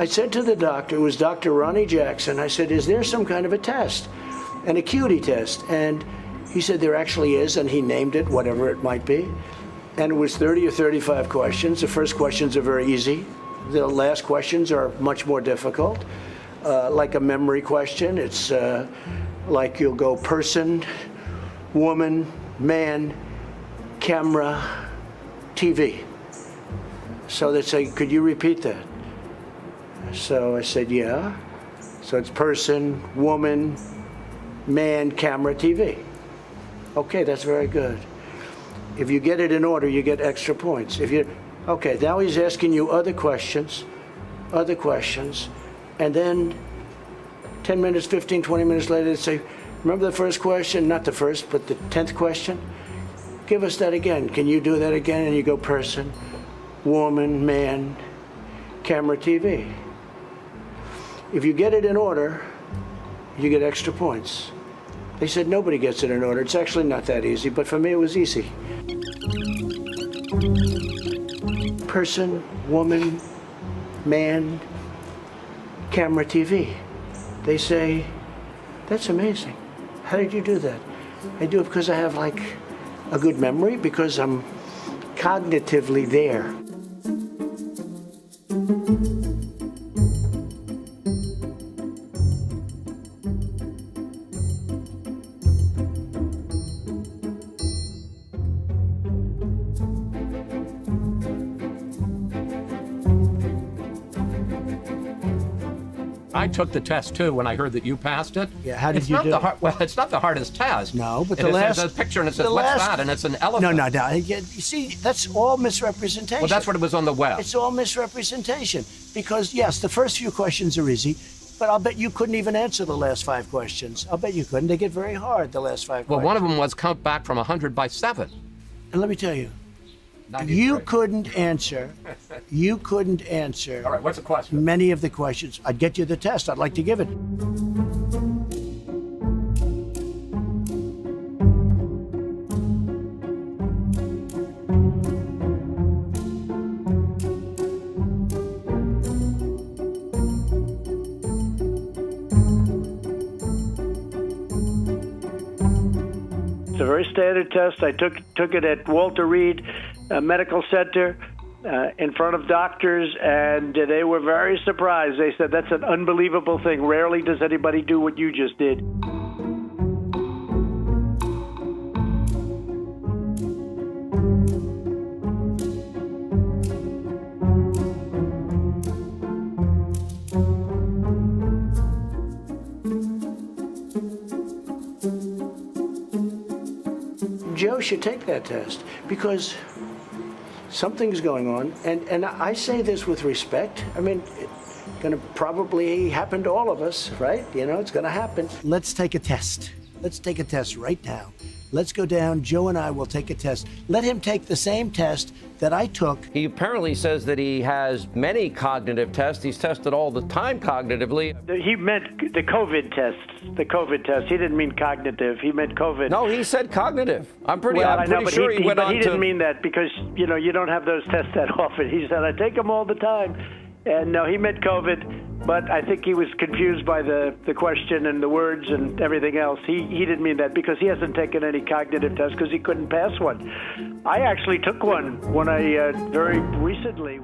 I said to the doctor, it was Dr. Ronnie Jackson, I said, is there some kind of a test, an acuity test? And he said there actually is, and he named it, whatever it might be. And it was 30 or 35 questions. The first questions are very easy. The last questions are much more difficult. Like a memory question, it's like you'll go person, woman, man, camera, TV. So they say, could you repeat that? So I said, yeah. So it's person, woman, man, camera, TV. Okay, that's very good. If you get it in order, you get extra points. Okay, now he's asking you other questions, and then 10 minutes, 15, 20 minutes later, they say, remember the first question? Not the first, but the 10th question? Give us that again. Can you do that again? And you go person, woman, man, camera, TV. If you get it in order, you get extra points. They said nobody gets it in order. It's actually not that easy, but for me it was easy. Person, woman, man, camera, TV. They say, that's amazing. How did you do that? I do it because I have like a good memory, because I'm cognitively there. I took the test too when I heard that you passed it. Yeah, how did it's you not do the it? Well, it's not the hardest test. No, but there's a picture and it says, what's that? And it's an elephant. No. You see, that's all misrepresentation. Well, that's what it was on the web. It's all misrepresentation. Because, yes, the first few questions are easy, but I'll bet you couldn't even answer the last 5 questions. I'll bet you couldn't. They get very hard, the last 5 questions. Well, one of them was count back from 100 by 7. And let me tell you, 93. you couldn't answer. All right, what's the question? Many of the questions. I'd get you the test. I'd like to give it. It's a very standard test. I took it at Walter Reed Medical Center in front of doctors, and they were very surprised. They said, that's an unbelievable thing. Rarely does anybody do what you just did. Joe should take that test because something's going on, and I say this with respect. I mean, it's going to probably happen to all of us, right? You know, it's going to happen. Let's take a test. Let's take a test right now. Let's go down. Joe and I will take a test. Let him take the same test that I took. He apparently says that he has many cognitive tests. He's tested all the time cognitively. He meant the COVID test. The COVID test. He didn't mean cognitive. He meant COVID. No, he said cognitive. I'm pretty sure he went on to... But he didn't mean that because, you know, you don't have those tests that often. He said, I take them all the time. And no, he meant COVID. But I think he was confused by the question and the words and everything else. He didn't mean that because he hasn't taken any cognitive tests because he couldn't pass one. I actually took one when I very recently.